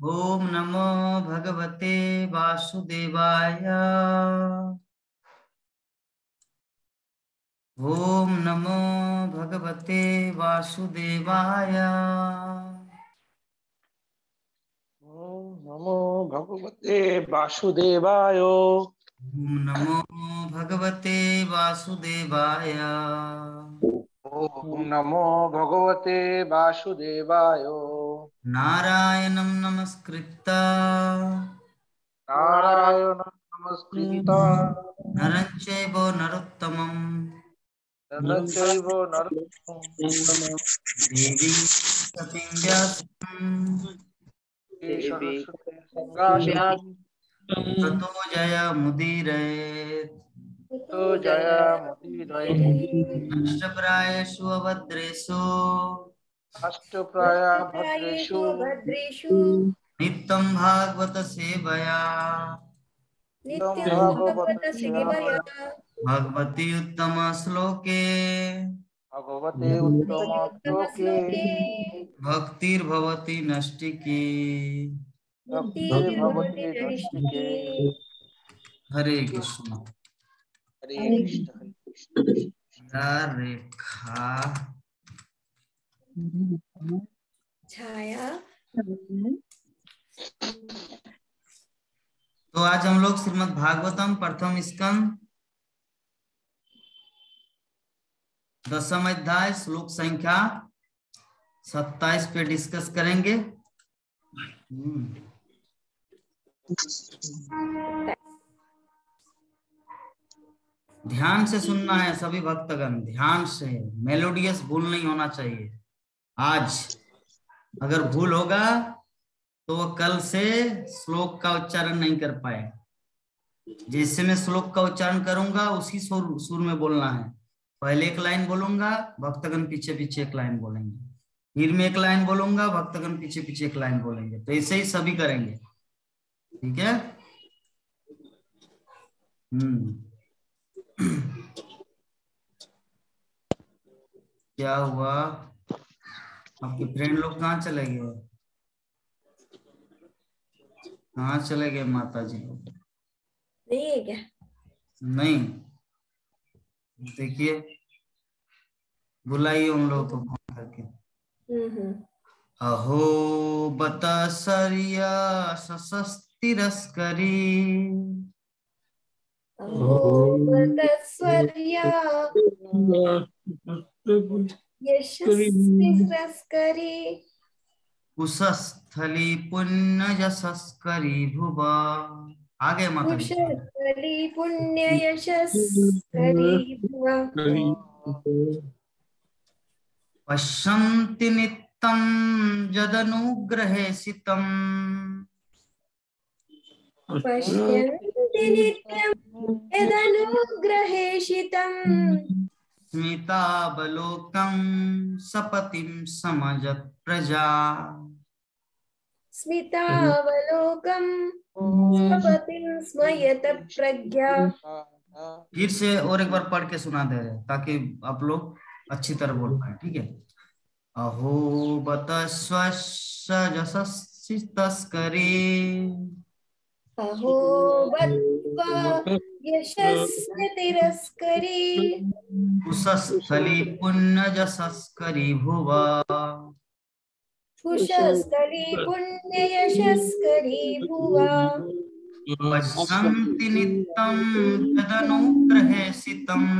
ओम नमो भगवते वासुदेवाय। ओम नमो भगवते वासुदेवाय। ओम नमो भगवते वासुदेवाय। ओम नमो भगवते वासुदेवाय। ओम नमो भगवते वासुदेवाय। नारायणं नमस्कृत्य नारायणं नमस्कृत्य नरं चैव नरोत्तमं नरं चैव नरोत्तमं देवीं सतीं व्यासं सरस्वती संगासि ततो जयमुदीरयेत्। तो जयामुदीरये। नष्टप्रायेषु अभद्रेषु अष्टप्राया भद्रेषु भद्रेषु भद्रेषु नित्यं भागवत सेवया तं नित्यं भागवत भागवत सेवया सेवया भगवती उत्तम श्लोके भगवते उत्तम उत्तम श्लोके श्लोके भक्तिर्भवति नष्टिकी। मुक्तिर्भवति भक्तिर्भवति नैष्ठिके। नैष्ठिकी। हरे कृष्ण। हरे हरे कृष्ण हरे कृष्ण। यार रेखा छाया तो आज हम लोग श्रीमद् भागवतम प्रथम स्कंद 10वां अध्याय श्लोक संख्या 27 पे डिस्कस करेंगे। ध्यान से सुनना है सभी भक्तगण, ध्यान से, मेलोडियस भूल नहीं होना चाहिए। आज अगर भूल होगा तो वो कल से श्लोक का उच्चारण नहीं कर पाए। जैसे मैं श्लोक का उच्चारण करूंगा उसी सुर में बोलना है। पहले एक लाइन बोलूंगा, भक्तगण पीछे पीछे एक लाइन बोलेंगे, फिर मैं एक लाइन बोलूंगा, भक्तगण पीछे पीछे एक लाइन बोलेंगे। तो ऐसे ही सभी करेंगे, ठीक है? क्या हुआ? आपके फ्रेंड लोग कहाँ चले गए? कहाँ चले गए माता जी लोग? नहीं है क्या? नहीं, देखिए बुलाइए उन लोगों को फोन करके। अहो बत सरिया सशस्तिरस्करी तस्वर्या यशस्तिरस्करी कुशस्थली पुण्य यशस्करी भुवा। आगे माता जी। कुशस्थली पुण्य यशस्करी भुवा। पश्यन्ति नित्यं यदनुग्रहे सितम् पश्यन्ति नित्यं यदनुग्रहेषितम् स्मितावलोकं सपतिं समजत् प्रजा। स्मितावलोकं स्वपतिं स्मयत प्रज्ञा। फिर से और एक बार पढ़ के सुना दे रहे ताकि आप लोग अच्छी तरह बोल पाए, ठीक है? अहो बत स्वस्य यशस्वी तस्करी अहो बत्वा यशस्य तिरस्करी कुशस्थली पुण्य यशस्करी भुवा। कुशस्थली पुण्य यशस्करी भुवा। पश्यन्ति नित्यं यदनुग्रहे सितम्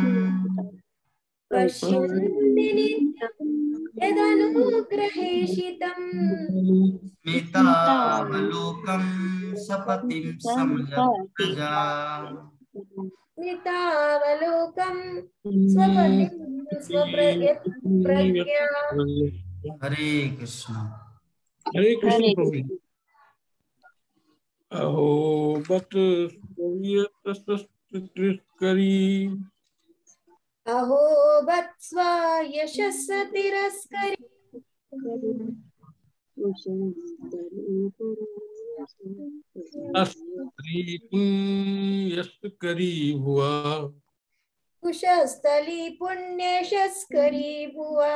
पश्यन्ति नित्यं यदनुग्रहेषितम् स्मितावलोकं सपतिं समजत् प्रजा। स्मितावलोकं स्वपतिं प्रज्ञा। हरे कृष्ण। हरे कृष्ण। अहो बत तिरस्करी अहो वत्स्वा यशस् तिरस्करी अस्त्री पुण्यस्करी हुआ। कुशस्थली पुण्यशस्करी भुवा।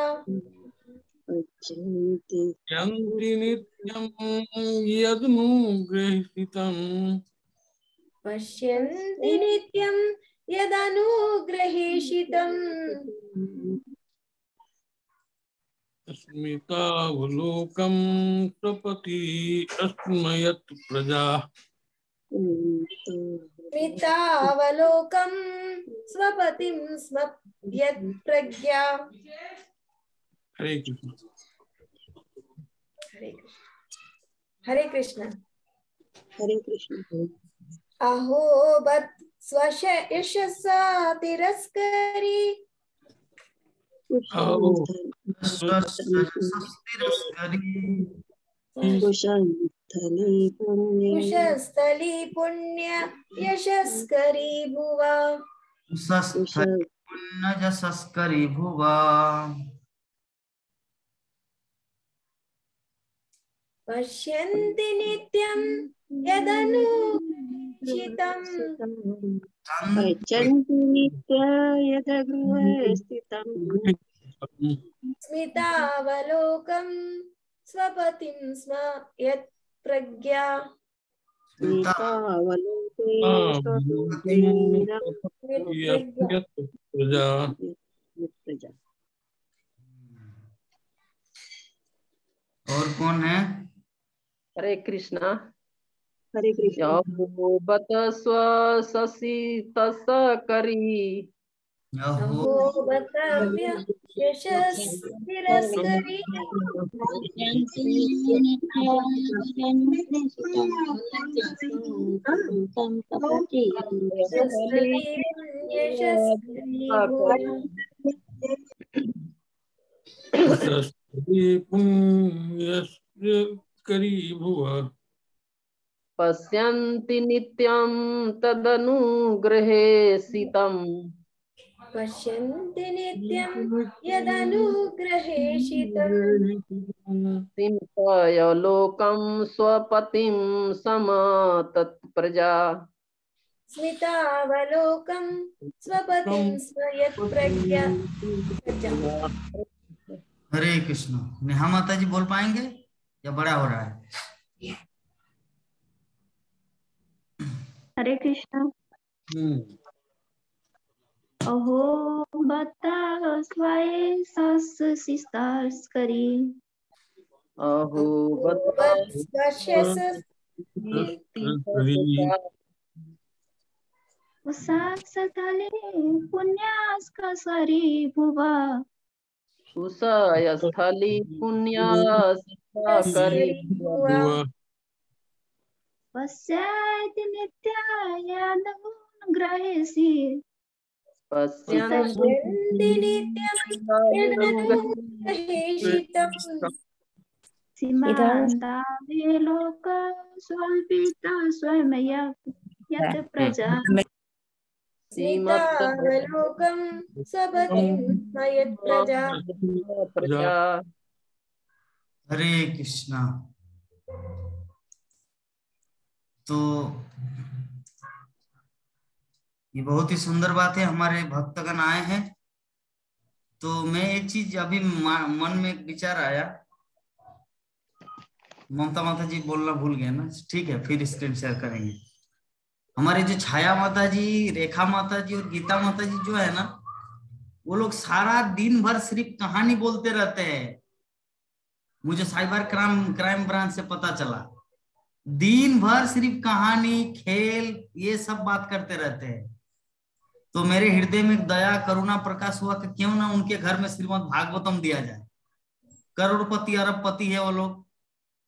पश्यन्ति यन्ति नित्यं यदनुग्रहितं पश्यन्ति नित्यं यदनुग्रहेषितम् स्मितावलोकं स्वपति अस्मयत् प्रजा। स्मितावलोकं स्वपतिं स्म यत् प्रज्ञा। हरे कृष्ण। हरे कृष्ण। हरे कृष्ण। हरे कृष्ण। अहो बत स्वश यशसा तिरस्करी कुशस्थली पुण्य कुशस्थली पुण्य यशस्करी भुवा यशस्करी भुवा। पश्यन्ति नित्यं यदनुग्रहितं पश्यन्ति नित्य यदगृहे स्थितं स्मितावलोकं स्वपतिं स्म यत् प्रज्ञा। स्मितावलोके प्रजा। और कौन है? हरे कृष्णा। हरे कृष्ण। बत स्वसितस करी अहो बतव्य यशस्तिरस्करी यशस्करी भुवा पुण्यकरी भुवा। पश्यन्ति नित्यं तदनुग्रहेसितं पश्यन्ति नित्यं यदनुग्रहेषितम् स्मितवलोकं स्वपतिं समतत्प्रजा। स्मितावलोकं स्वपतिं स्म यत् प्रज्ञा। हरे कृष्ण। नेहा माता जी बोल पाएंगे या बड़ा हो रहा है? हरे कृष्ण। अहो बता स्वयं सस्सिस्तास्करी अहो उषास्थले पुण्यास्करी भुवा उषास्थली पुण्यास्करी भुवा। पश्यन्ति नित्यायदनुग्रहेसि पश्यन्ति नित्यं यदनुग्रहेषितम् सीमान्तावेलोक स्वल्पिता स्वयं यत् प्रजा। स्मितावलोकं स्वपतिं स्म यत् प्रजा। हरे कृष्णा। तो ये बहुत ही सुंदर बात है, हमारे भक्तगण आए हैं। तो मैं एक चीज अभी मन में एक विचार आया, ममता माता जी बोलना भूल गए ना, ठीक है फिर स्क्रीन शेयर करेंगे। हमारे जो छाया माता जी, रेखा माता जी और गीता माता जी जो है ना, वो लोग सारा दिन भर सिर्फ कहानी बोलते रहते हैं। मुझे साइबर क्राइम ब्रांच से पता चला, दिन भर सिर्फ कहानी खेल ये सब बात करते रहते हैं। तो मेरे हृदय में दया करुणा प्रकाश हुआ कि क्यों ना उनके घर में श्रीमद् भागवतम दिया जाए। करोड़पति अरबपति है वो लोग,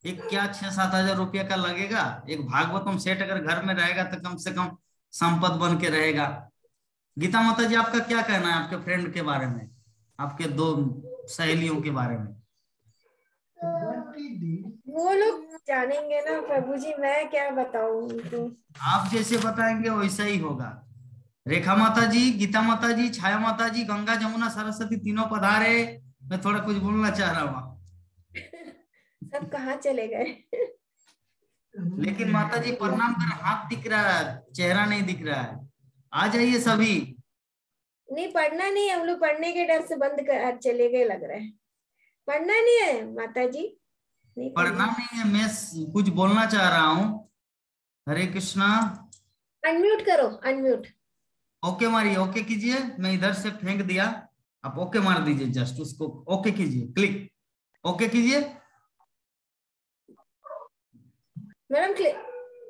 एक क्या 6-7 हजार रुपया का लगेगा, एक भागवतम सेट अगर घर में रहेगा तो कम से कम संपत्ति बन के रहेगा। गीता माता जी आपका क्या कहना है आपके फ्रेंड के बारे में, आपके 2 सहेलियों के बारे में? वो लोग जानेंगे ना प्रभु जी, मैं क्या बताऊं उनको। आप जैसे बताएंगे वैसा ही होगा। रेखा माता जी, गीता माता जी, छाया माता जी, गंगा जमुना सरस्वती तीनों पधारे। मैं थोड़ा कुछ बोलना चाह रहा हूँ। सब कहाँ चले गए? लेकिन माता जी प्रणाम कर, हाथ दिख रहा है, चेहरा नहीं दिख रहा है। आ जाइए सभी। नहीं पढ़ना नहीं, हम लोग पढ़ने के डर से बंद कर चले गए लग रहा है। पढ़ना नहीं है माता जी? नहीं पढ़ना नहीं है, मैं कुछ बोलना चाह रहा हूँ। हरे कृष्णा। अनम्यूट करो, अनम्यूट। ओके मारिए, ओके कीजिए। मैं इधर से फेंक दिया, आप ओके मार दीजिए, जस्ट उसको ओके कीजिए, क्लिक ओके कीजिए। मैडम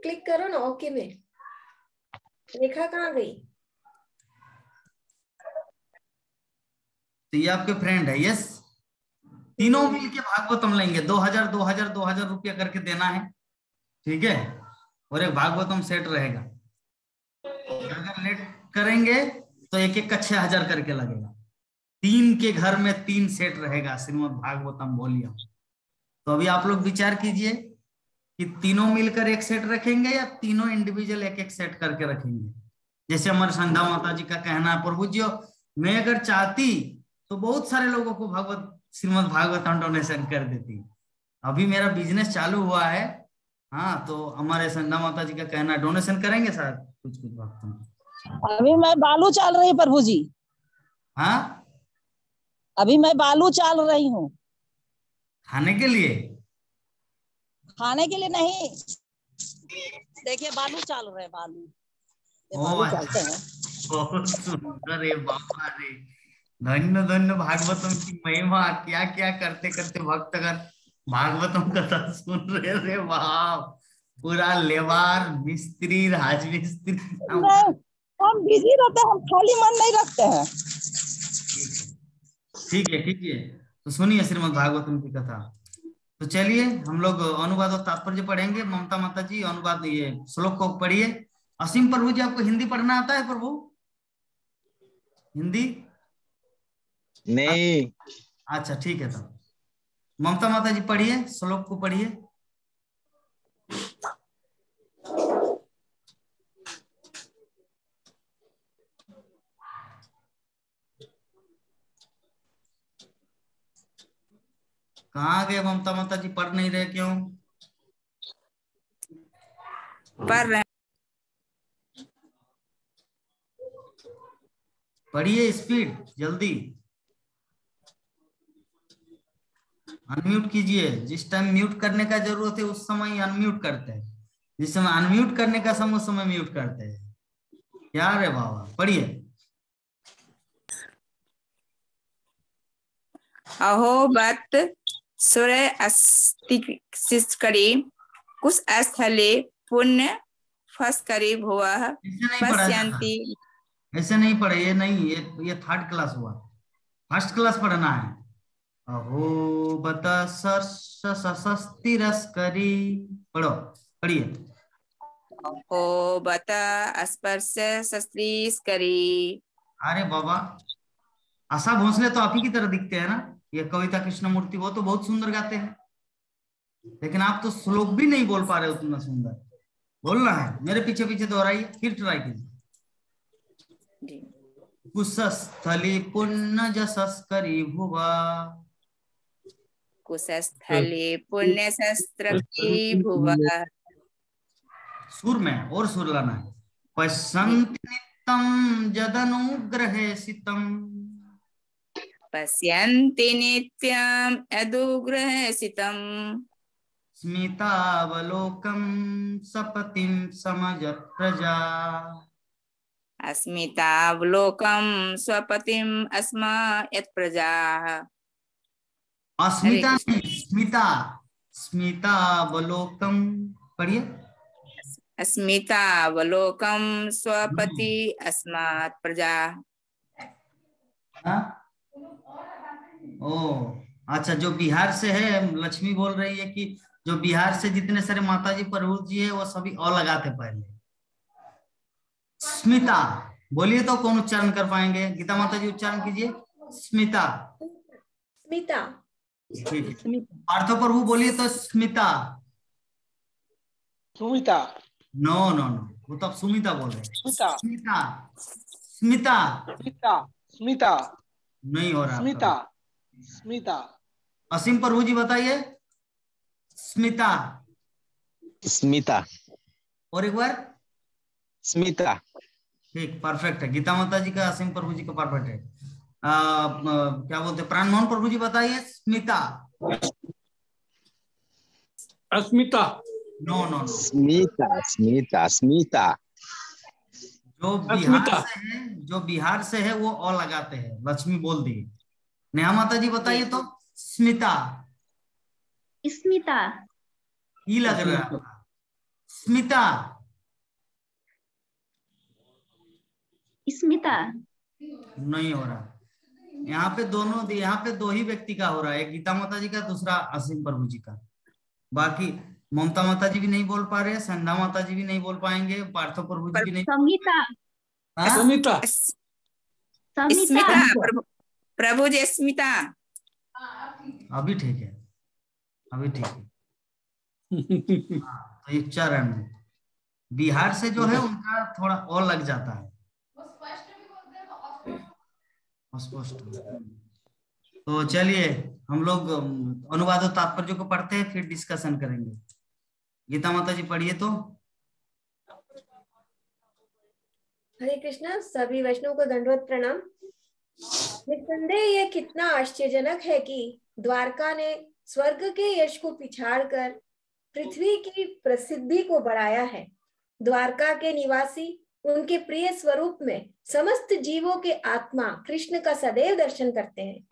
क्लिक करो ना ओके में। रेखा कहाँ गई? तो ये आपके फ्रेंड है। यस, तीनों मिलके भागवतम लेंगे। 2000 रुपया करके देना है, ठीक है। और एक भागवतम सेट रहेगा। अगर लेट करेंगे तो एक एक का 6000 करके लगेगा। 3 के घर में 3 सेट रहेगा श्रीमद् भागवतम वॉल्यूम। तो अभी आप लोग विचार कीजिए कि तीनों मिलकर एक सेट रखेंगे या तीनों इंडिविजुअल एक एक सेट करके रखेंगे। जैसे हमारे संध्या माता जी का कहना है, प्रभु जी मैं अगर चाहती तो बहुत सारे लोगों को श्रीमद् भागवतम डोनेशन कर देती। अभी मेरा बिजनेस चालू हुआ है, हाँ, तो हमारे संध्या माता जी का कहना है डोनेशन करेंगे सर कुछ भक्तों। अभी मैं बालू चाल रही प्रभु जी। हाँ, अभी मैं बालू चाल रही हूँ। खाने के लिए? खाने के लिए नहीं, देखिए बालू चाल रहे हैं, बालू ये बालू चालते हैं। बहुत सुंदर है बाबा रे। धन्य धन्य भागवतम की महिमा। क्या क्या करते करते भक्तगण भागवतम कथा सुन रहे रे। वाह, पूरा लेवार मिस्त्री राजमिस्त्री। हम बिजी रहते हैं, हम खाली मन नहीं रखते हैं। ठीक है, ठीक है। तो सुनिए श्रीमद् भागवतम की कथा। तो चलिए हम लोग अनुवाद और तात्पर्य पढ़ेंगे। ममता माता जी अनुवाद, ये श्लोक को पढ़िए। असीम प्रभु जी, आपको हिंदी पढ़ना आता है प्रभु? हिंदी नहीं। अच्छा ठीक है। तब ममता माता जी पढ़िए, श्लोक को पढ़िए। कहाँ गए ममता माता जी? पढ़ नहीं रहे क्यों? पढ़ रहे। पढ़िए, स्पीड, जल्दी। अनम्यूट कीजिए। जिस टाइम म्यूट करने का जरूरत है उस समय अनम्यूट करते हैं, जिस समय अनम्यूट करने का समय उस समय म्यूट करते हैं। क्या रे बाबा, पढ़िए। अहो बत सूर्य अस्तिकरी कुछ स्थले पुण्य फस्करी भुवः पश्यन्ति। ऐसे नहीं पढ़े, ये नहीं, ये थर्ड क्लास हुआ, फर्स्ट क्लास पढ़ना है। अहो बत सस्तिरस्करी, पढ़ो, पढ़िए। अहो बत स्पर्श शस्त्रीस्करी। अरे बाबा, आशा भोसले तो आप ही की तरह दिखते हैं ना। ये कविता कृष्णमूर्ति वो तो बहुत सुंदर गाते हैं, लेकिन आप तो श्लोक भी नहीं बोल पा रहे उतना सुंदर। बोलना है, मेरे पीछे पीछे दोहराइए, फिर ट्राई कीजिए। कुशस्थली पुण्य जसस्करी भुवा, कुशस्थली पुण्य शस्त्र की भुवा। सुर में और सुर लाना है। पश्यन्ति नित्यं यदनुग्रहेसितं, पश्यन्ति नित्यं यदनुग्रहेसितं। स्मितावलोकं सपतिं समजत् प्रजा, अस्मितावलोकं स्वपतिम् अस्मा यत् प्रजाः। अस्मिता नहीं, स्मिता, स्मितावलोकं, पढ़िए। अस्मितावलोकं स्वपति अस्मात् प्रजा। ओ अच्छा, जो बिहार से है, लक्ष्मी बोल रही है कि जो बिहार से जितने सारे माता जी प्रभु जी है वो सभी अ लगाते पहले। स्मिता बोलिए तो कौन उच्चारण कर पाएंगे? गीता माता जी उच्चारण कीजिए। स्मिता। स्मिता। ठीक है। पार्थो प्रभु बोलिए तो Smita. Sumita. No no no, वो तो आप सुमिता बोल रहे हैं। स्मिता। स्मिता, स्मिता, स्मिता, स्मिता, नहीं हो रहा। स्मिता, स्मिता। असीम प्रभु जी बताइए। स्मिता। स्मिता। और एक बार। स्मिता। ठीक, परफेक्ट है। गीता माता जी का, असीम प्रभु जी का परफेक्ट है। क्या बोलते प्राण मोहन प्रभु जी बताइए। Smita. Asmita. No no no, Smita Smita Smita जो बिहार अस्मिता। से है, जो बिहार से है वो अ लगाते हैं। लक्ष्मी बोल दी। नेहा माता जी बताइए तो। स्मिता। स्मिता। ई लग रहा था। स्मिता। स्मिता। नहीं हो रहा। यहाँ पे दोनों, यहाँ पे दो ही व्यक्ति का हो रहा है, एक गीता माता जी का, दूसरा असीम प्रभु जी का। बाकी ममता माता जी भी नहीं बोल पा रहे, संध्या माता जी भी नहीं बोल पाएंगे, पार्थो प्रभु जी भी नहीं। समिता। हाँ? समिता। समिता। स्मिता। प्रभु जी स्मिता। अभी ठीक है, अभी ठीक है। हाँ, तो ये चरण बिहार से जो है उनका थोड़ा और लग जाता है। स्पष्ट। तो चलिए हम लोग अनुवाद और तात्पर्य को पढ़ते हैं, फिर डिस्कशन करेंगे। गीता माता जी पढ़िए तो। हरे कृष्णा। सभी वैष्णव को दंडवत प्रणाम। निस्संदेह यह कितना आश्चर्यजनक है कि द्वारका ने स्वर्ग के यश को पिछाड़कर पृथ्वी की प्रसिद्धि को बढ़ाया है। द्वारका के निवासी उनके प्रिय स्वरूप में समस्त जीवों के आत्मा कृष्ण का सदैव दर्शन करते हैं।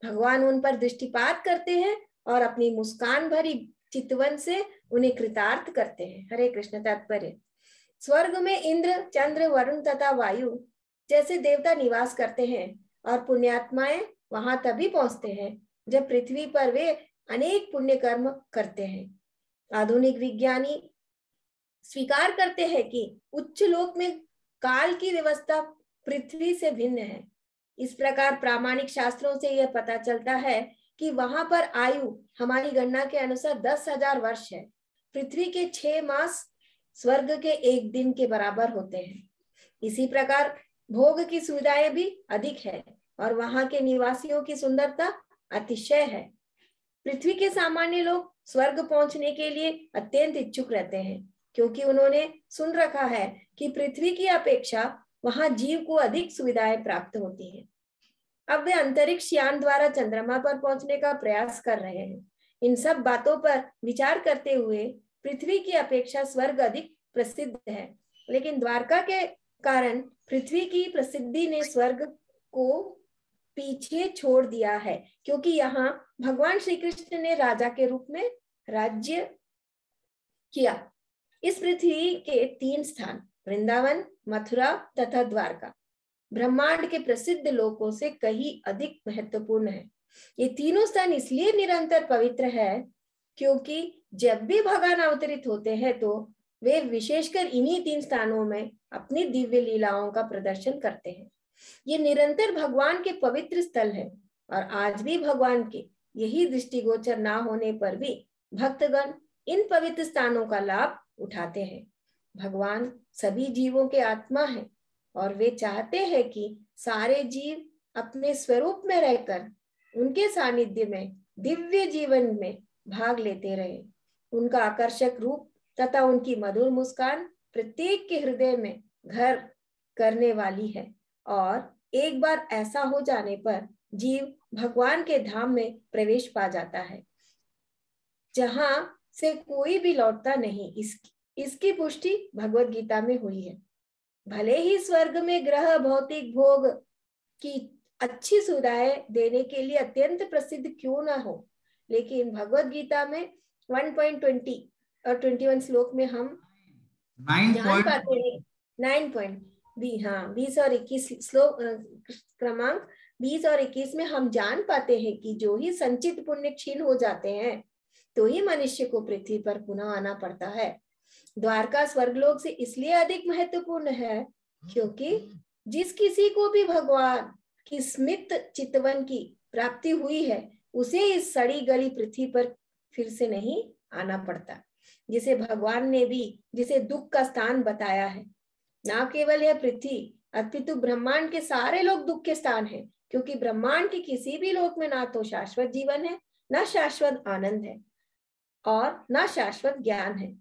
भगवान उन पर दृष्टिपात करते हैं और अपनी मुस्कान भरी चितवन से उन्हें कृतार्थ करते हैं। हरे कृष्ण। तात्पर्य। स्वर्ग में इंद्र, चंद्र, वरुण तथा वायु जैसे देवता निवास करते हैं और पुण्यात्माएं वहां तभी पहुंचते हैं जब पृथ्वी पर वे अनेक पुण्य कर्म करते हैं। आधुनिक विज्ञानी स्वीकार करते हैं कि उच्च लोक में काल की व्यवस्था पृथ्वी से भिन्न है। इस प्रकार प्रामाणिक शास्त्रों से यह पता चलता है कि वहां पर आयु हमारी गणना के अनुसार 10,000 वर्ष है। पृथ्वी के 6 मास स्वर्ग के 1 दिन के बराबर होते हैं। इसी प्रकार भोग की सुविधाएं भी अधिक है और वहां के निवासियों की सुंदरता अतिशय है। पृथ्वी के सामान्य लोग स्वर्ग पहुंचने के लिए अत्यंत इच्छुक रहते हैं, क्योंकि उन्होंने सुन रखा है कि पृथ्वी की अपेक्षा वहां जीव को अधिक सुविधाएं प्राप्त होती हैं। अब वे अंतरिक्ष यान द्वारा चंद्रमा पर पहुंचने का प्रयास कर रहे हैं। इन सब बातों पर विचार करते हुए पृथ्वी की अपेक्षा स्वर्ग अधिक प्रसिद्ध है, लेकिन द्वारका के कारण पृथ्वी की प्रसिद्धि ने स्वर्ग को पीछे छोड़ दिया है, क्योंकि यहाँ भगवान श्री कृष्ण ने राजा के रूप में राज्य किया। इस पृथ्वी के 3 स्थान वृंदावन, मथुरा तथा द्वारका ब्रह्मांड के प्रसिद्ध लोकों से कहीं अधिक महत्वपूर्ण है। ये तीनों स्थान इसलिए निरंतर पवित्र है क्योंकि जब भी भगवान अवतरित होते हैं तो वे विशेषकर इन्हीं 3 स्थानों में अपनी दिव्य लीलाओं का प्रदर्शन करते हैं। ये निरंतर भगवान के पवित्र स्थल है और आज भी भगवान के यही दृष्टिगोचर ना होने पर भी भक्तगण इन पवित्र स्थानों का लाभ उठाते हैं। भगवान सभी जीवों के आत्मा हैं और वे चाहते हैं कि सारे जीव अपने स्वरूप में रहकर उनके सानिध्य में दिव्य जीवन में भाग लेते रहे। उनका आकर्षक रूप तथा उनकी मधुर मुस्कान प्रत्येक के हृदय में घर करने वाली है और एक बार ऐसा हो जाने पर जीव भगवान के धाम में प्रवेश पा जाता है, जहां से कोई भी लौटता नहीं। इसकी पुष्टि भगवत गीता में हुई है। भले ही स्वर्ग में ग्रह भौतिक भोग की अच्छी सुविधाएं देने के लिए अत्यंत प्रसिद्ध क्यों ना हो, लेकिन भगवत गीता में 1.20 और 21 श्लोक में हम जान पाते हैं 20 और 21 श्लोक क्रमांक 20 और 21 में हम जान पाते हैं कि जो ही संचित पुण्य क्षीण हो जाते हैं तो ही मनुष्य को पृथ्वी पर पुनः आना पड़ता है। द्वारका स्वर्गलोक से इसलिए अधिक महत्वपूर्ण है क्योंकि जिस किसी को भी भगवान की स्मित चितवन की प्राप्ति हुई है उसे इस सड़ी गली पृथ्वी पर फिर से नहीं आना पड़ता, जिसे भगवान ने भी जिसे दुख का स्थान बताया है। ना केवल यह पृथ्वी अपितु ब्रह्मांड के सारे लोग दुख के स्थान है, क्योंकि ब्रह्मांड के किसी भी लोक में ना तो शाश्वत जीवन है, ना शाश्वत आनंद है और ना शाश्वत ज्ञान है।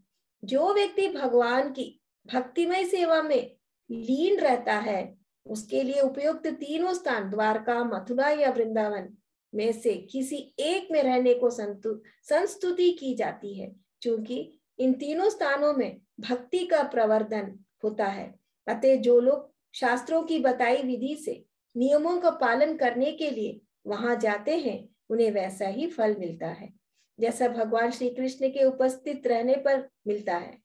जो व्यक्ति भगवान की भक्तिमय सेवा में लीन रहता है उसके लिए उपयुक्त तीनों स्थान द्वारका, मथुरा या वृंदावन में से किसी एक में रहने को संस्तुति की जाती है, क्योंकि इन तीनों स्थानों में भक्ति का प्रवर्धन होता है। अतः जो लोग शास्त्रों की बताई विधि से नियमों का पालन करने के लिए वहां जाते हैं, उन्हें वैसा ही फल मिलता है जैसा भगवान श्री कृष्ण के उपस्थित रहने पर मिलता है।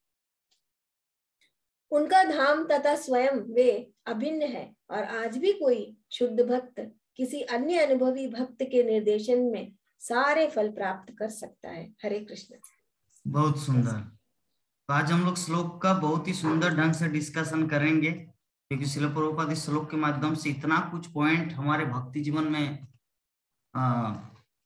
उनका धाम तथा स्वयं वे अभिन्न है और आज भी कोई शुद्ध भक्त किसी अन्य अनुभवी भक्त के निर्देशन में सारे फल प्राप्त कर सकता है। हरे कृष्ण। बहुत सुंदर। तो आज हम लोग श्लोक का बहुत ही सुंदर ढंग से डिस्कशन करेंगे, क्योंकि श्रील प्रभुपाद इस श्लोक के माध्यम से इतना कुछ पॉइंट हमारे भक्ति जीवन में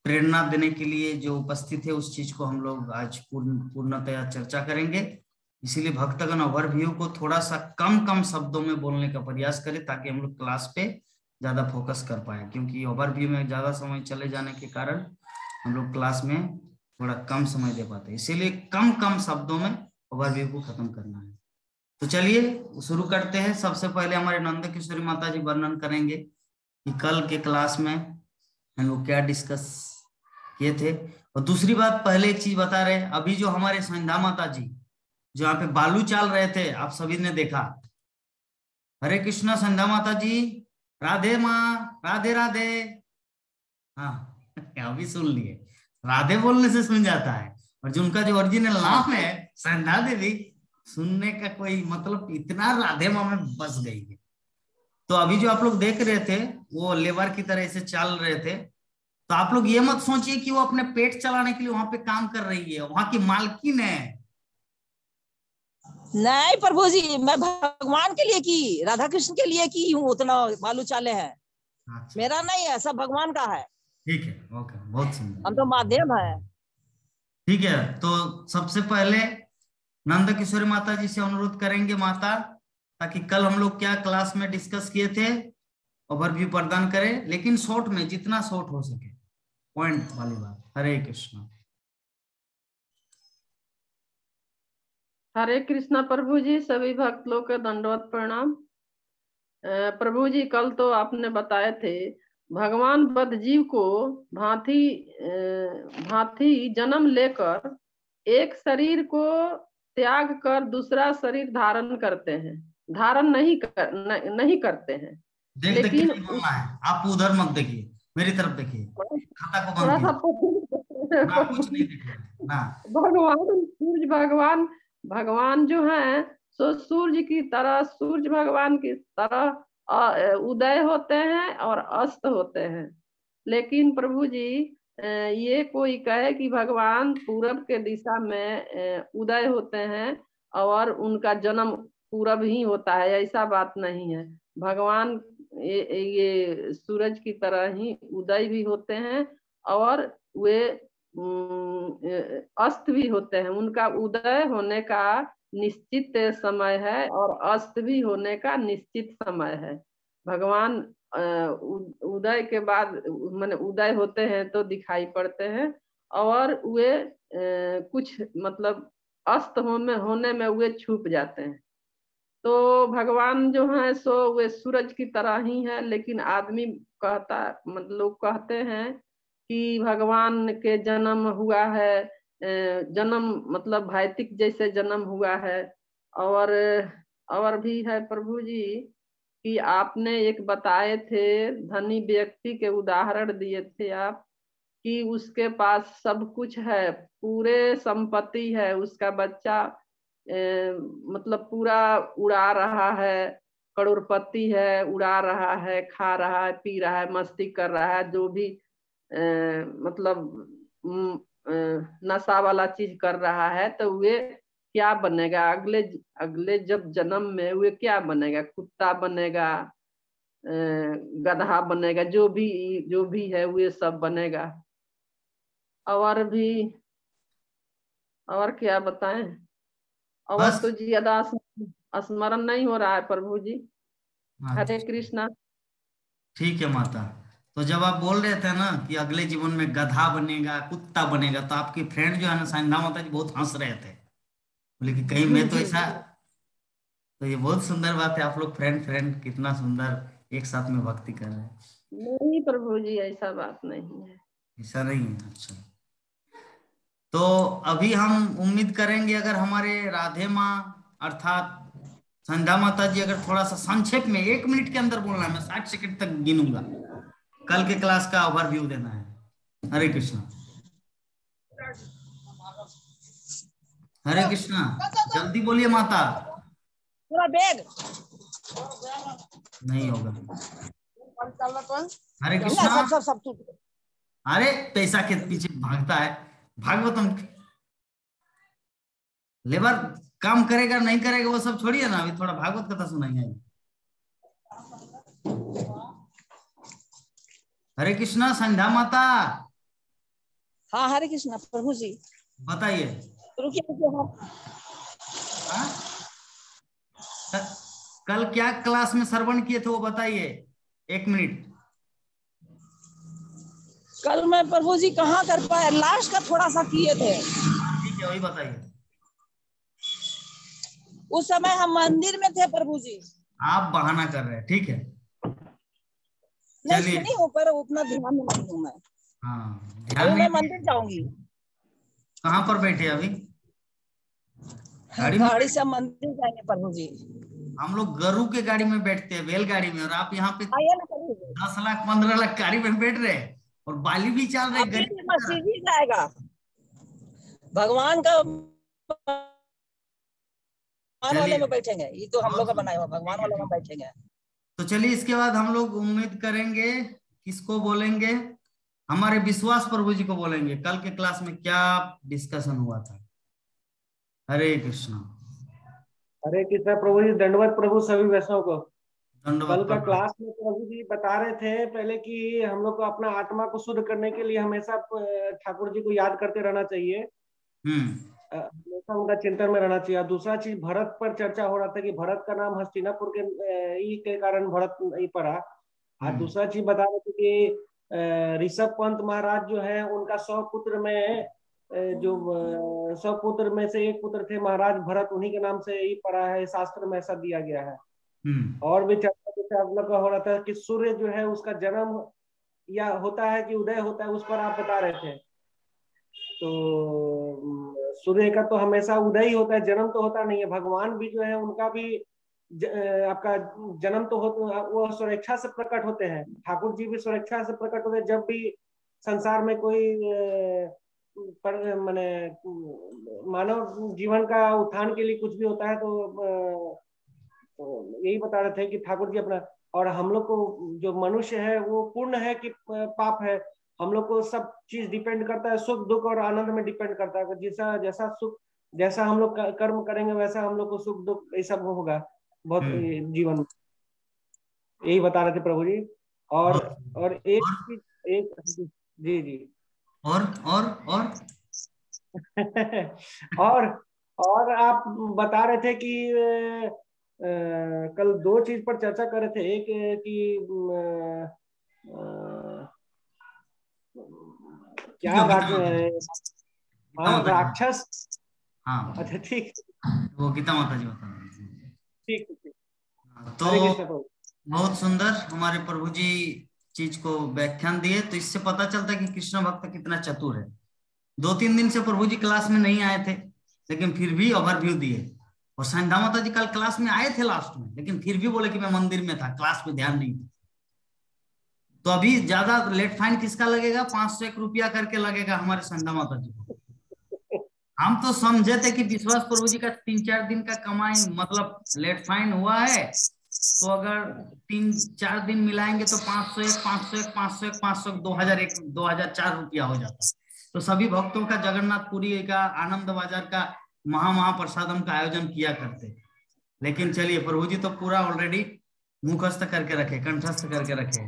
प्रेरणा देने के लिए जो उपस्थित है, उस चीज को हम लोग आज पूर्णतया चर्चा करेंगे। इसीलिए भक्तगण ओवरव्यू को थोड़ा सा कम शब्दों में बोलने का प्रयास करें, ताकि हम लोग क्लास पे ज्यादा फोकस कर पाए, क्योंकि ओवरव्यू में ज्यादा समय चले जाने के कारण हम लोग क्लास में थोड़ा कम समय दे पाते हैं। इसीलिए कम शब्दों में ओवरव्यू को खत्म करना है। तो चलिए शुरू करते हैं। सबसे पहले हमारे नंद किशोरी माता जी वर्णन करेंगे कि कल के क्लास में हम लोग क्या डिस्कस किए थे। और दूसरी बात, पहले एक चीज बता रहे, अभी जो हमारे संध्या माता जी जो यहाँ पे बालू चाल रहे थे, आप सभी ने देखा। हरे कृष्णा संध्या माता जी, राधे माँ, राधे राधे। हाँ, अभी सुन लिए, राधे बोलने से सुन जाता है, और जो उनका जो ओरिजिनल नाम है संध्या देवी, सुनने का कोई मतलब, इतना राधे माँ में बस गई है। तो अभी जो आप लोग देख रहे थे वो लेबर की तरह से चल रहे थे, तो आप लोग ये मत सोचिए कि वो अपने पेट चलाने के लिए वहां पे काम कर रही है, वहां की मालकिन है। नहीं प्रभु जी, मैं भगवान के लिए की, राधा कृष्ण के लिए की हूँ, उतना बालू चाले है। अच्छा, मेरा नहीं है, सब भगवान का है। ठीक है, ओके, बहुत सुंदर। हम तो माध्यम है। ठीक है, तो सबसे पहले नंद किशोरी माता जी से अनुरोध करेंगे माता, ताकि कल हम लोग क्या क्लास में डिस्कस किए थे ओवरव्यू प्रदान करें, लेकिन शॉर्ट में, जितना शॉर्ट हो सके, पॉइंट वाली बात। हरे कृष्णा। हरे कृष्णा प्रभु जी, सभी भक्त लोग का दंडवत प्रणाम। प्रभु जी, कल तो आपने बताए थे भगवान बद्ध जीव को भांति जन्म लेकर एक शरीर को त्याग कर दूसरा शरीर धारण करते हैं, धारण नहीं करते हैं। लेकिन आप उधर मत देखिए, मेरी तरफ देखिए, खाता को थोड़ा सा कुछ नहीं दिख रहा। भगवान जो है सो सूर्य की तरह, सूर्य भगवान की तरह उदय होते हैं और अस्त होते हैं। लेकिन प्रभु जी, ये कोई कहे कि भगवान पूरब के दिशा में उदय होते हैं और उनका जन्म पूरब ही होता है, ऐसा बात नहीं है। भगवान ये सूरज की तरह ही उदय भी होते हैं और वे अस्त भी होते हैं। उनका उदय होने का निश्चित समय है और अस्त भी होने का निश्चित समय है। भगवान उदय के बाद माने उदय होते हैं तो दिखाई पड़ते हैं, और वे कुछ मतलब अस्त होने में वे छुप जाते हैं। तो भगवान जो है सो वे सूरज की तरह ही है। लेकिन आदमी लोग कहते हैं कि भगवान के जन्म हुआ है, जन्म मतलब भौतिक जैसे जन्म हुआ है। और भी है प्रभु जी कि आपने एक बताए थे, धनी व्यक्ति के उदाहरण दिए थे आप, कि उसके पास सब कुछ है, पूरे संपत्ति है, उसका बच्चा मतलब पूरा उड़ा रहा है, करोड़पति है, उड़ा रहा है, खा रहा है, पी रहा है, मस्ती कर रहा है, जो भी मतलब नशा वाला चीज कर रहा है। तो वे क्या बनेगा अगले जब जन्म में वे क्या बनेगा? कुत्ता बनेगा, गधा बनेगा, जो भी है वे सब बनेगा। और क्या बताएं? और तो ज्यादा स्मरण नहीं हो रहा है प्रभु जी। हरे कृष्णा। ठीक है माता। तो जब आप बोल रहे थे ना कि अगले जीवन में गधा बनेगा, कुत्ता बनेगा, तो आपकी फ्रेंड जो है ना संध्या माता जी बहुत हंस रहे थे, बोले कि कहीं मैं तो ऐसा तो ये बहुत सुंदर बात है, आप लोग फ्रेंड फ्रेंड कितना सुंदर एक साथ में भक्ति कर रहे हैं। नहीं प्रभु जी, ऐसा बात नहीं है। ऐसा नहीं है? अच्छा, तो अभी हम उम्मीद करेंगे अगर हमारे राधे माँ अर्थात संध्या माता जी अगर थोड़ा सा संक्षेप में 1 मिनट के अंदर बोलना है, मैं 60 सेकंड तक गिनूंगा, कल के क्लास का ओवरव्यू देना है। हरे कृष्णा। हरे कृष्णा, जल्दी बोलिए माता। पूरा बैग नहीं होगा। हरे सब कृष्णा। सब सब टूट गए। अरे पैसा के पीछे भागता है, भागवतम लेबर काम करेगा नहीं करेगा वो सब छोड़िए ना, अभी थोड़ा भागवत कथा सुनाइए। हरे कृष्णा। संध्या माता। हाँ हरे कृष्णा प्रभु जी। बताइए। रुकिए हाँ? कल क्या क्लास में श्रवण किए थे वो बताइए, 1 मिनट। कल मैं प्रभु जी कहाँ कर पाए, लास्ट का थोड़ा सा किए थे। ठीक है, वही बताइए। उस समय हम मंदिर में थे प्रभु जी। आप बहाना कर रहे हैं, ठीक है नहीं चलिए। सुनी हो पर उतना ध्यान में नहीं हूँ मैं। हाँ ध्यान अभी नहीं। मैं मंदिर जाऊंगी। कहाँ पर बैठे अभी? गाड़ी में? गाड़ी से मंदिर जाएंगे प्रभु जी। हम लोग गरु के गाड़ी में बैठते हैं, बैलगाड़ी में, और आप यहाँ पे आइए ना प्रभु जी। 10 लाख 15 लाख गाड़ी में बैठ रहे हैं और बाली भी चल रहे अभी गरीब भी की तरह। मस्जिद ही जाएगा भगवान का भगवान वाले चलिए में बैठेंगे, ये तो हम लोग का बहुत बनाया हुआ सुंदर। भगवान ठीक है वाले में ठीक है। बैठेंगे। तो चलिए इसके बाद हम लोग उम्मीद करेंगे, किसको बोलेंगे? हमारे विश्वास प्रभु जी को बोलेंगे, कल के क्लास में क्या डिस्कशन हुआ था। हरे कृष्णा। हरे कृष्णा प्रभु जी, दंडवत प्रभु सभी वैष्णव को। कल दंडवत का प्रभु। क्लास में प्रभु जी बता रहे थे पहले कि हम लोग को अपना आत्मा को शुद्ध करने के लिए हमेशा ठाकुर जी को याद करते रहना चाहिए, हमेशा उनका चिंतन में रहना चाहिए। और दूसरा चीज भरत पर चर्चा हो रहा था कि भरत का नाम हस्तिनापुर के ई के कारण भरत ई पड़ा। और दूसरा चीज बता रहे थे कि ऋषभ पंत महाराज जो है उनका 100 पुत्र में जो 100 पुत्र में से एक पुत्र थे महाराज भरत, उन्हीं के नाम से ही पड़ा है, शास्त्र में ऐसा दिया गया है। और भी चर्चा जैसे आप लोग का हो रहा था कि सूर्य जो है उसका जन्म या होता है कि उदय होता है, उस पर आप बता रहे थे। तो सूर्य का तो हमेशा उदय ही होता है, जन्म तो होता नहीं है। भगवान भी जो है उनका भी आपका जन्म तो होता, वो स्वेच्छा से प्रकट होते हैं। ठाकुर जी भी स्वेच्छा से प्रकट होते हैं। जब भी संसार में कोई माने मानव जीवन का उत्थान के लिए कुछ भी होता है तो यही बता रहे थे कि ठाकुर जी अपना, और हम लोग को जो मनुष्य है वो पूर्ण है कि पाप है, हम लोग को सब चीज डिपेंड करता है, सुख दुख और आनंद में डिपेंड करता है। जैसा जैसा सुख, जैसा हम लोग कर्म करेंगे वैसा हम लोग को सुख दुख ये सब होगा बहुत जीवन में। यही बता रहे थे प्रभु जी। और एक चीज, एक जी जी और और आप बता रहे थे कि कल 2 चीज पर चर्चा कर रहे थे। एक कि क्या राक्षस। हाँ अच्छा ठीक, वो गीता माता जी बता रहे थे। ठीक ठीक। तो बहुत सुंदर हमारे प्रभु जी चीज को व्याख्यान दिए, तो इससे पता चलता है कि कृष्ण भक्त कितना चतुर है। 2-3 दिन से प्रभु जी क्लास में नहीं आए थे, लेकिन फिर भी ओवरव्यू दिए। और संध्या माता जी कल क्लास में आए थे लास्ट में, लेकिन फिर भी बोले कि मैं मंदिर में था, क्लास में ध्यान नहीं था। तो अभी ज्यादा लेट फाइन किसका लगेगा? 501 रुपया करके लगेगा हमारे संध्या माता जी को। हम तो समझे थे कि विश्वास प्रभु जी का 3-4 दिन का कमाई मतलब लेट फाइन हुआ है, तो अगर 3-4 दिन मिलाएंगे तो 501 501 501 501 2001 2004 रुपया हो जाता। तो सभी भक्तों का जगन्नाथपुरी का आनंद बाजार का महाप्रसादम का आयोजन किया करते। लेकिन चलिए प्रभु जी तो पूरा ऑलरेडी मुखस्त करके रखे, कंठस्थ करके रखे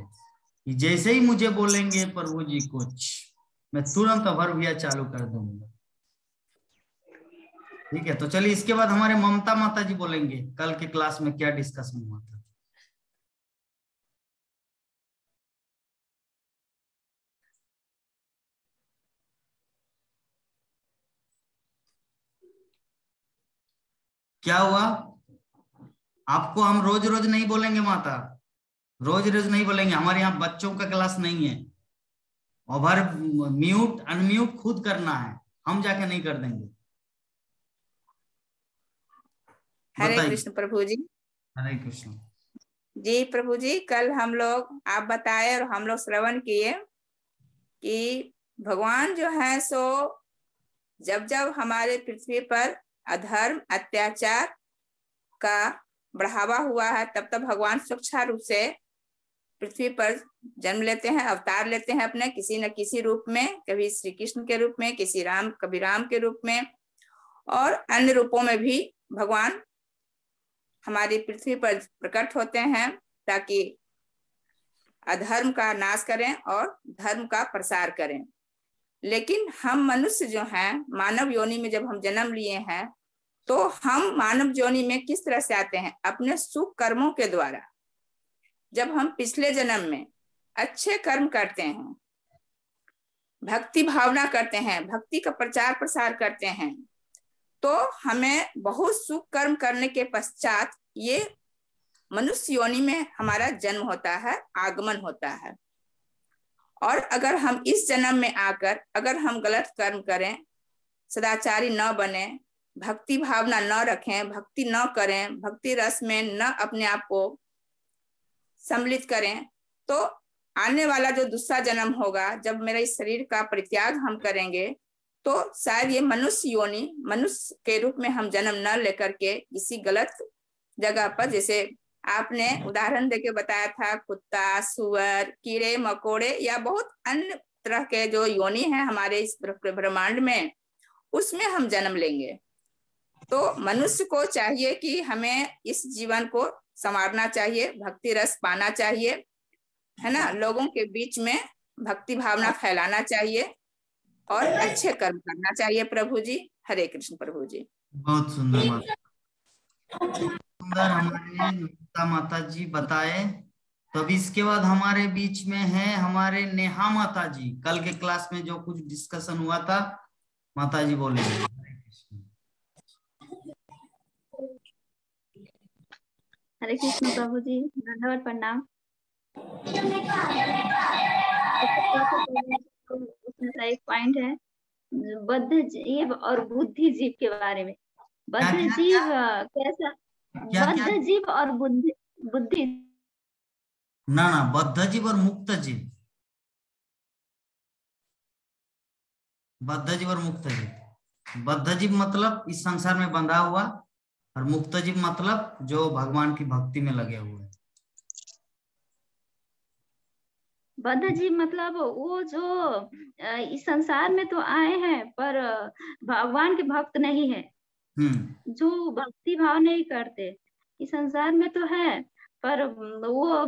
कि जैसे ही मुझे बोलेंगे प्रभु जी कुछ, मैं तुरंत ओवरव्यू चालू कर दूंगा। ठीक है, तो चलिए इसके बाद हमारे ममता माता जी बोलेंगे कल के क्लास में क्या डिस्कशन हुआ था। क्या हुआ? आपको हम रोज रोज नहीं बोलेंगे माता, रोज रोज नहीं बोलेंगे, हमारे यहाँ बच्चों का क्लास नहीं है। ओवर म्यूट अनम्यूट खुद करना है, हम जाके नहीं कर देंगे। हरे कृष्ण प्रभु जी। हरे कृष्ण जी प्रभु जी, कल हम लोग आप बताए और हम लोग श्रवण किए कि भगवान जो है सो जब जब हमारे पृथ्वी पर अधर्म अत्याचार का बढ़ावा हुआ है, तब तब भगवान स्वेच्छा रूप से पृथ्वी पर जन्म लेते हैं, अवतार लेते हैं अपने किसी न किसी रूप में, कभी श्री कृष्ण के रूप में, कभी राम के रूप में, और अन्य रूपों में भी भगवान हमारी पृथ्वी पर प्रकट होते हैं ताकि अधर्म का नाश करें और धर्म का प्रसार करें। लेकिन हम मनुष्य जो हैं, मानव योनि में जब हम जन्म लिए हैं, तो हम मानव योनि में किस तरह से आते हैं? अपने सुख कर्मों के द्वारा। जब हम पिछले जन्म में अच्छे कर्म करते हैं, भक्ति भावना करते हैं, भक्ति का प्रचार प्रसार करते हैं, तो हमें बहुत सुख कर्म करने के पश्चात ये मनुष्य योनि में हमारा जन्म होता है, आगमन होता है। और अगर हम इस जन्म में आकर अगर हम गलत कर्म करें, सदाचारी न बने, भक्ति भावना न रखें, भक्ति न करें, भक्ति रस में न अपने आप को सम्मिलित करें, तो आने वाला जो दूसरा जन्म होगा, जब मेरे इस शरीर का परित्याग हम करेंगे, तो शायद ये मनुष्य योनि, मनुष्य के रूप में हम जन्म न लेकर के किसी गलत जगह पर, जैसे आपने उदाहरण देके बताया था, कुत्ता, सुअर, कीड़े मकोड़े या बहुत अन्य तरह के जो योनि हैं हमारे इस ब्रह्मांड में, उसमें हम जन्म लेंगे। तो मनुष्य को चाहिए कि हमें इस जीवन को संवारना चाहिए, भक्ति रस पाना चाहिए, है ना, लोगों के बीच में भक्ति भावना फैलाना चाहिए और अच्छे कर्म करना चाहिए। प्रभु जी, हरे कृष्ण प्रभु जी। बहुत सुंदर बात, सुंदर हमारे गीता माता जी बताए। तो अभी इसके बाद हमारे बीच में है हमारे नेहा माता जी। कल के क्लास में जो कुछ डिस्कशन हुआ था, माता जी बोले। हरे कृष्ण प्रभु जी, धन्यवाद, प्रणाम। उसमें एक पॉइंट है बद्ध जीव और बुद्धि जीव के बारे में। बद्ध जीव कैसा? बद्ध जीव और बुद्धि ना बद्ध जीव और मुक्त जीव। बद्ध जीव और मुक्त जीव। बद्ध जीव मतलब इस संसार में बंधा हुआ, और मुक्त जीव मतलब जो भगवान की भक्ति में लगे हुए। बद्ध जीव मतलब वो जो इस संसार में तो आए हैं पर भगवान के भक्त नहीं है, जो भक्ति भाव नहीं करते। इस संसार में तो है पर वो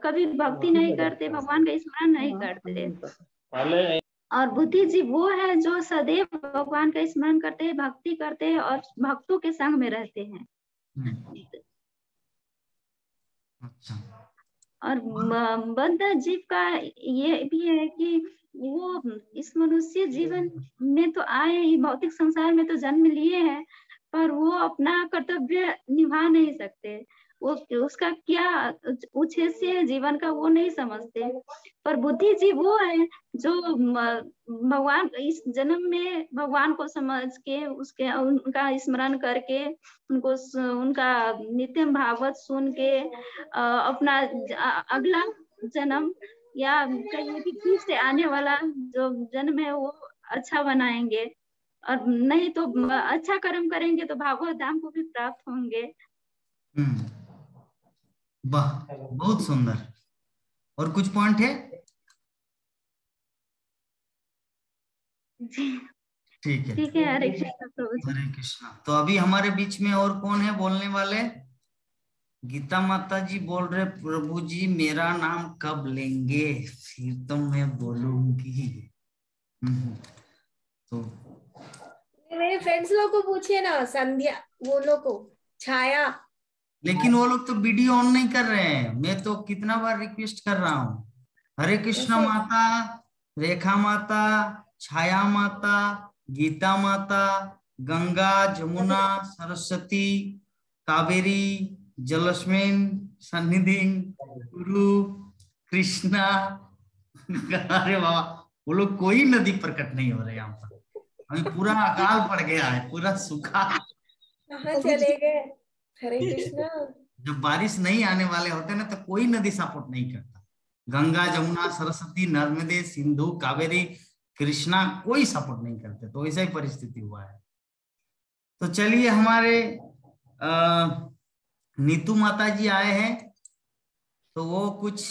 कभी भक्ति नहीं करते, भगवान का स्मरण नहीं करते। और बुद्धि जीव वो है जो सदैव भगवान का स्मरण करते हैं, भक्ति करते हैं और भक्तों के संग में रहते हैं। अच्छा। और बद्ध जीव का ये भी है कि वो इस मनुष्य जीवन में तो आए ही, भौतिक संसार में तो जन्म लिए हैं, पर वो अपना कर्तव्य निभा नहीं सकते। वो उसका क्या उद्देश्य है जीवन का वो नहीं समझते। पर बुद्धि जीव वो है जो भगवान इस जन्म में भगवान को समझ के उसके उनका स्मरण करके उनको उनका नित्य भागवत सुन के अपना अगला जन्म या कहीं भी फिर से आने वाला जो जन्म है वो अच्छा बनाएंगे। और नहीं तो अच्छा कर्म करेंगे तो भागवत धाम को भी प्राप्त होंगे। वाह, बहुत सुंदर। और कुछ पॉइंट है? ठीक है, ठीक है। हरे कृष्ण प्रभु जी। हरे कृष्ण। तो अभी हमारे बीच में और कौन है बोलने वाले? गीता माता जी बोल रहे, प्रभु जी मेरा नाम कब लेंगे, फिर तो मैं बोलूंगी। तो मेरे फ्रेंड्स लोग को पूछिए ना, संध्या, वो लोग को, छाया। लेकिन वो लोग तो वीडियो ऑन नहीं कर रहे हैं। मैं तो कितना बार रिक्वेस्ट कर रहा हूँ। हरे कृष्ण माता, रेखा माता, छाया माता, गीता माता, गंगा, जमुना, सरस्वती, कावेरी, जलस्मिन सन्निधि गुरु कृष्णा। अरे बाबा, वो लोग कोई नदी प्रकट नहीं हो रहे यहाँ पर। अभी पूरा अकाल पड़ गया है, पूरा सूखा। कहाँ चले गए? हरे कृष्णा। जब बारिश नहीं आने वाले होते ना तो कोई नदी सपोर्ट नहीं करता। गंगा, जमुना, सरस्वती, नर्मदे, सिंधु, कावेरी, कृष्णा कोई सपोर्ट नहीं करते। तो ऐसा ही परिस्थिति हुआ है। तो चलिए, हमारे नीतू माता जी आए हैं, तो वो कुछ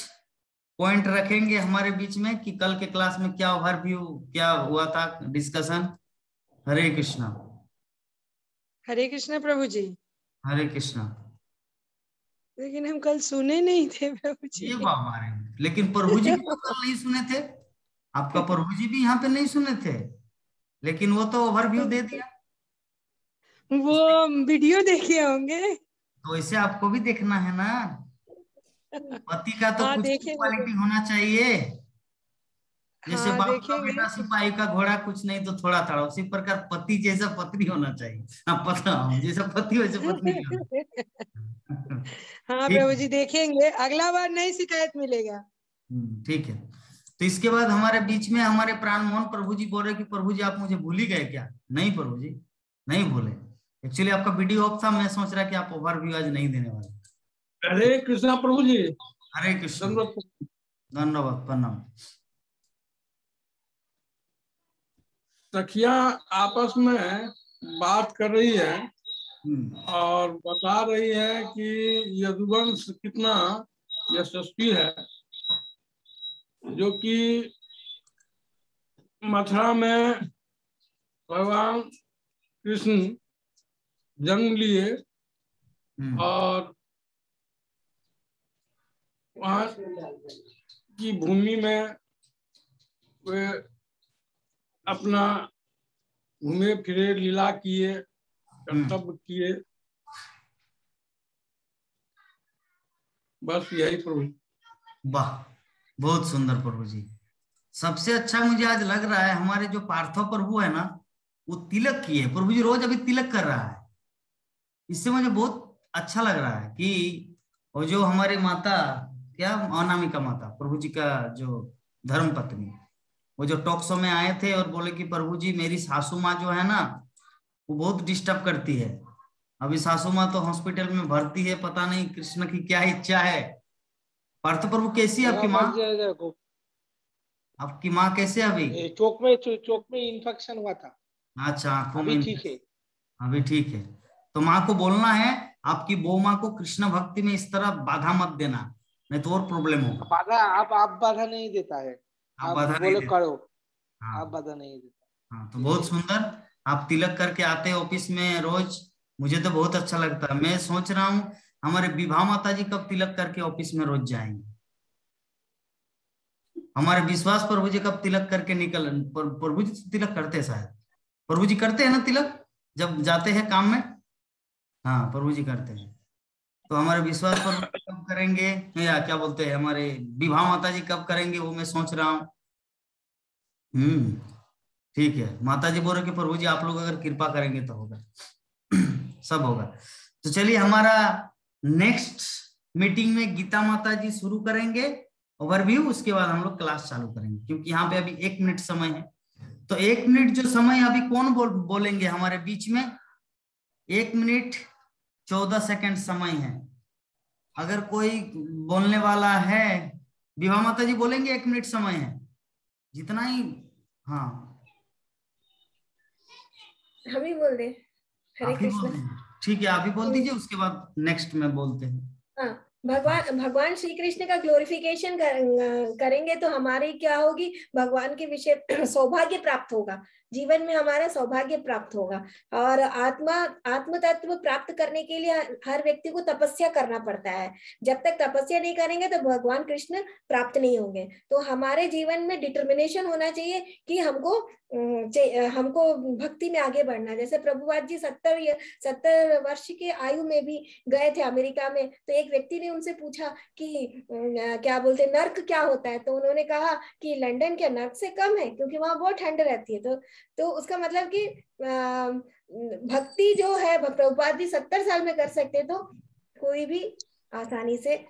पॉइंट रखेंगे हमारे बीच में कि कल के क्लास में क्या ओवरव्यू, क्या हुआ था डिस्कशन। हरे कृष्णा। हरे कृष्णा प्रभु जी। हरे कृष्णा। लेकिन हम कल सुने नहीं थे प्रभु जी। ये बाबा रे, लेकिन प्रभु जी भी तो कल नहीं सुने थे। आपका प्रभु जी भी यहाँ पे नहीं सुने थे, लेकिन वो तो ओवरव्यू दे दिया। वो वीडियो देखे होंगे, तो ऐसे आपको भी देखना है ना। पति का तो कुछ क्वालिटी होना चाहिए। जैसे बाप का बेटा सिपाही का घोड़ा कुछ नहीं तो थोड़ा थोड़ा, उसी प्रकार पति जैसा पत्नी होना चाहिए। हाँ, पता जैसा पति वैसे पत्नी होना। हाँ प्रभु जी, देखेंगे, अगला बार नहीं शिकायत मिलेगा। ठीक है। तो इसके बाद हमारे बीच में हमारे प्राण मोहन प्रभु जी बोल रहे कि प्रभु जी आप मुझे भूल ही गए क्या? नहीं प्रभु जी, नहीं भूले। एक्चुअली आपका वीडियो ऑफ था, मैं सोच रहा कि आप ओवरव्यू आज नहीं देने वाले। हरे कृष्णा प्रभु जी। हरे कृष्ण। धन्यवाद, प्रणाम। सखिया आपस में बात कर रही है और बता रही है कि यदुवंश कितना यशस्वी है, जो कि मथुरा में भगवान कृष्ण जन्म लिए और वहाँ की भूमि में वे अपना घूमे फिरे, लीला किए, कर्तव्य किए। बस यही प्रभु। वाह, बहुत सुंदर प्रभु जी। सबसे अच्छा मुझे आज लग रहा है हमारे जो पार्थव प्रभु है ना, वो तिलक किए। प्रभु जी रोज अभी तिलक कर रहा है। इससे मुझे बहुत अच्छा लग रहा है कि वो जो हमारे माता, क्या अनामिका माता, प्रभु जी का जो धर्म पत्नी, वो जो टॉक शो में आए थे और बोले कि प्रभु जी मेरी सासू माँ जो है ना, वो बहुत डिस्टर्ब करती है। अभी सासू माँ तो हॉस्पिटल में भर्ती है, पता नहीं कृष्ण की क्या इच्छा है। पार्थ प्रभु कैसी है आपकी माँ? आपकी माँ कैसे अभी? चोक में इन्फेक्शन हुआ था। अच्छा, आंखों में। अभी ठीक है, अभी ठीक है। तो माँ को बोलना है आपकी बो माँ को कृष्ण भक्ति में इस तरह बाधा मत देना, नहीं तो और प्रॉब्लम होगा। बाधा आप बाधा नहीं देता है, आप बोले करो। हाँ, आप बाधा नहीं देता। हाँ, तो बहुत सुंदर। आप तिलक करके आते हैं ऑफिस में रोज, मुझे तो बहुत अच्छा लगता है। मैं सोच रहा हूँ हमारे विभा माता जी कब तिलक करके ऑफिस में रोज जाएंगे। हमारे विश्वास प्रभु जी कब तिलक करके निकल। प्रभु जी तिलक करते हैं शायद। प्रभु जी करते हैं ना तिलक जब जाते हैं काम में? हाँ, प्रभु जी करते हैं। तो हमारे विश्वास प्रभु कब करेंगे, या क्या बोलते हैं हमारे विभा माता जी कब करेंगे, वो मैं सोच रहा हूँ। ठीक है। माता जी बोल रहे कि प्रभु जी आप लोग अगर कृपा करेंगे तो होगा, सब होगा। तो चलिए, हमारा नेक्स्ट मीटिंग में गीता माता जी शुरू करेंगे ओवरव्यू, उसके बाद हम लोग क्लास चालू करेंगे, क्योंकि यहाँ पे अभी 1 मिनट समय है। तो 1 मिनट जो समय अभी कौन बोलेंगे हमारे बीच में? 1 मिनट 14 सेकंड समय है। अगर कोई बोलने वाला है, विभा माता जी बोलेंगे 1 मिनट समय है, जितना ही। हाँ, हम ही बोल दे। हरे कृष्ण। ठीक है, आप ही बोल दीजिए, उसके बाद नेक्स्ट में बोलते हैं। हाँ, भगवान श्री कृष्ण का ग्लोरिफिकेशन करेंगे तो हमारी क्या होगी? भगवान के विषय सौभाग्य प्राप्त होगा, जीवन में हमारा सौभाग्य प्राप्त होगा। और आत्म तत्व प्राप्त करने के लिए हर व्यक्ति को तपस्या करना पड़ता है। जब तक तपस्या नहीं करेंगे तो भगवान कृष्ण प्राप्त नहीं होंगे। तो हमारे जीवन में डिटर्मिनेशन होना चाहिए कि हमको भक्ति में आगे बढ़ना। जैसे प्रभुपाद जी 70 वर्ष की आयु में भी गए थे अमेरिका में, तो एक व्यक्ति ने उनसे पूछा कि क्या बोलते नर्क क्या होता है, तो उन्होंने कहा कि लंदन क्या नर्क से कम है, क्योंकि वहां बहुत ठंड रहती है। तो उसका मतलब कि भक्ति जो है प्रभुपाद जी 70 साल में कर सकते, तो कोई भी आसानी से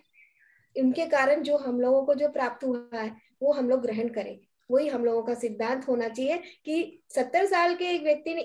इनके कारण जो हम लोगों को जो प्राप्त हुआ है वो हम लोग ग्रहण करें। वही हम लोगों का सिद्धांत होना चाहिए कि 70 साल के एक व्यक्ति ने